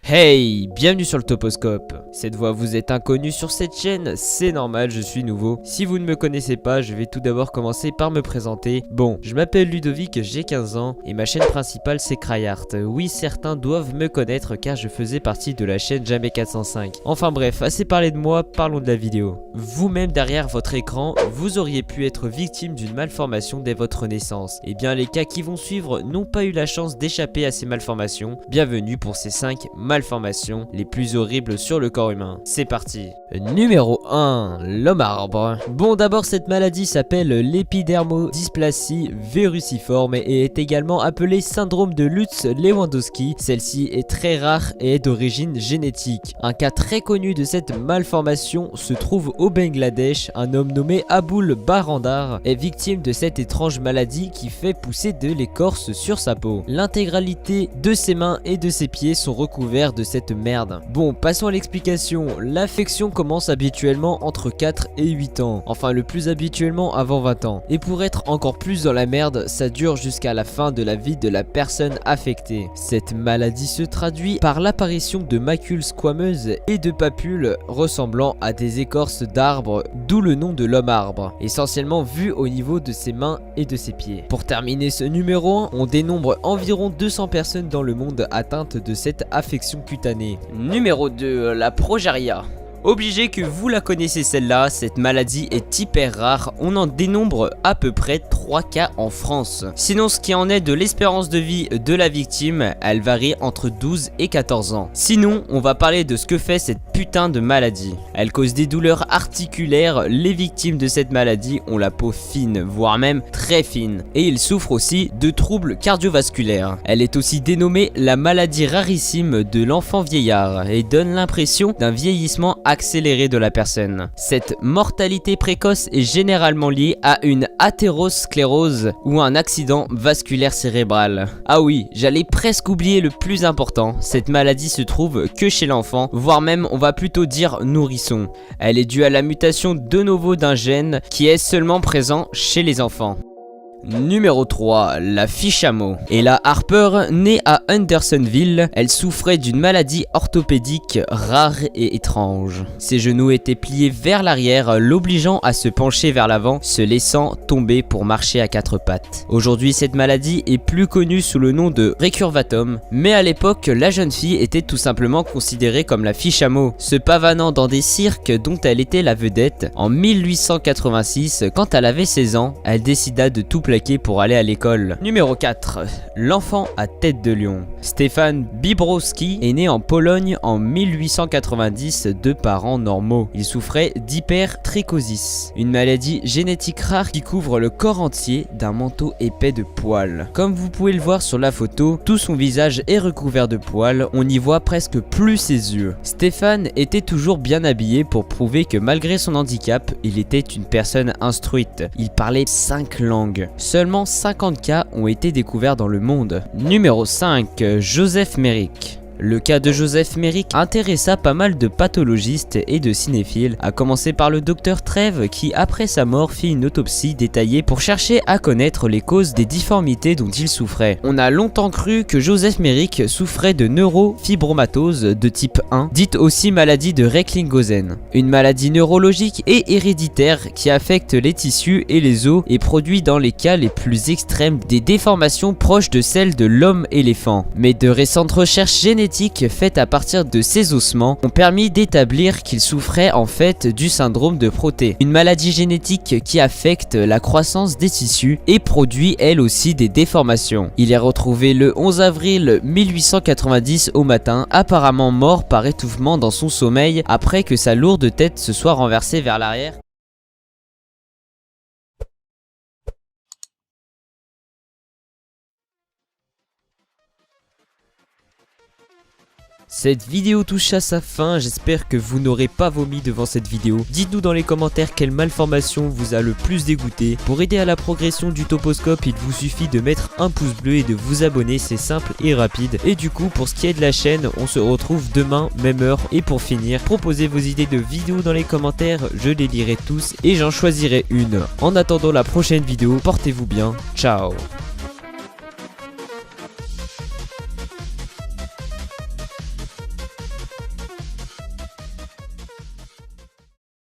Hey, bienvenue sur le Toposcope. Cette voix vous est inconnue sur cette chaîne, c'est normal, je suis nouveau. Si vous ne me connaissez pas, je vais tout d'abord commencer par me présenter. Bon, je m'appelle Ludovic, j'ai 15 ans et ma chaîne principale c'est Cryart. Oui, certains doivent me connaître car je faisais partie de la chaîne Jamais 405. Enfin bref, assez parlé de moi, parlons de la vidéo. Vous-même derrière votre écran, vous auriez pu être victime d'une malformation dès votre naissance. Et bien les cas qui vont suivre n'ont pas eu la chance d'échapper à ces malformations. Bienvenue pour ces 5 malformations les plus horribles sur le corps humain. C'est parti. Numéro 1, l'homme arbre. Bon, d'abord cette maladie s'appelle l'épidermodysplasie vériciforme et est également appelée syndrome de Lutz-Lewandowski. Celle-ci est très rare et est d'origine génétique. Un cas très connu de cette malformation se trouve au Bangladesh. Un homme nommé Aboul Barandar est victime de cette étrange maladie qui fait pousser de l'écorce sur sa peau. L'intégralité de ses mains et de ses pieds sont recouverts de cette merde. Bon, passons à l'explication. L'affection commence habituellement entre 4 et 8 ans. Enfin, le plus habituellement avant 20 ans. Et pour être encore plus dans la merde, ça dure jusqu'à la fin de la vie de la personne affectée. Cette maladie se traduit par l'apparition de macules squameuses et de papules ressemblant à des écorces d'arbres, d'où le nom de l'homme arbre, essentiellement vu au niveau de ses mains et de ses pieds. Pour terminer ce numéro 1, on dénombre environ 200 personnes dans le monde atteintes de cette affection cutanée. Numéro 2, la progeria. Obligé que vous la connaissez celle-là, cette maladie est hyper rare, on en dénombre à peu près 3 cas en France. Sinon ce qui en est de l'espérance de vie de la victime, elle varie entre 12 et 14 ans. Sinon on va parler de ce que fait cette putain de maladie. Elle cause des douleurs articulaires, les victimes de cette maladie ont la peau fine, voire même très fine. Et ils souffrent aussi de troubles cardiovasculaires. Elle est aussi dénommée la maladie rarissime de l'enfant vieillard et donne l'impression d'un vieillissement accéléré de la personne. Cette mortalité précoce est généralement liée à une athérosclérose ou un accident vasculaire cérébral. Ah oui, j'allais presque oublier le plus important, cette maladie se trouve que chez l'enfant, voire même on va plutôt dire nourrisson. Elle est due à la mutation de novo d'un gène qui est seulement présent chez les enfants. Numéro 3, la fille chameau. Ella Harper, née à Hendersonville, elle souffrait d'une maladie orthopédique rare et étrange. Ses genoux étaient pliés vers l'arrière, l'obligeant à se pencher vers l'avant, se laissant tomber pour marcher à 4 pattes. Aujourd'hui, cette maladie est plus connue sous le nom de recurvatum, mais à l'époque, la jeune fille était tout simplement considérée comme la fille chameau, se pavanant dans des cirques dont elle était la vedette. En 1886, quand elle avait 16 ans, elle décida de tout plaquer pour aller à l'école. Numéro 4, l'enfant à tête de lion. Stefan Bibrowski est né en Pologne en 1890 de parents normaux. Il souffrait d'hypertrichosis, une maladie génétique rare qui couvre le corps entier d'un manteau épais de poils. Comme vous pouvez le voir sur la photo, tout son visage est recouvert de poils, on n'y voit presque plus ses yeux. Stéphane était toujours bien habillé pour prouver que malgré son handicap, il était une personne instruite. Il parlait 5 langues. Seulement 50 cas ont été découverts dans le monde. Numéro 5, Joseph Merrick. Le cas de Joseph Merrick intéressa pas mal de pathologistes et de cinéphiles, à commencer par le docteur Trèves qui après sa mort fit une autopsie détaillée pour chercher à connaître les causes des difformités dont il souffrait. On a longtemps cru que Joseph Merrick souffrait de neurofibromatose de type 1, dite aussi maladie de Recklinghausen, une maladie neurologique et héréditaire qui affecte les tissus et les os et produit dans les cas les plus extrêmes des déformations proches de celles de l'homme-éléphant. Mais de récentes recherches génétiques faites à partir de ses ossements ont permis d'établir qu'il souffrait en fait du syndrome de Proté, une maladie génétique qui affecte la croissance des tissus et produit elle aussi des déformations. Il est retrouvé le 11 avril 1890 au matin, apparemment mort par étouffement dans son sommeil après que sa lourde tête se soit renversée vers l'arrière. Cette vidéo touche à sa fin, j'espère que vous n'aurez pas vomi devant cette vidéo. Dites-nous dans les commentaires quelle malformation vous a le plus dégoûté. Pour aider à la progression du Toposcope, il vous suffit de mettre un pouce bleu et de vous abonner, c'est simple et rapide. Et du coup, pour ce qui est de la chaîne, on se retrouve demain, même heure. Et pour finir, proposez vos idées de vidéos dans les commentaires, je les lirai tous et j'en choisirai une. En attendant la prochaine vidéo, portez-vous bien, ciao.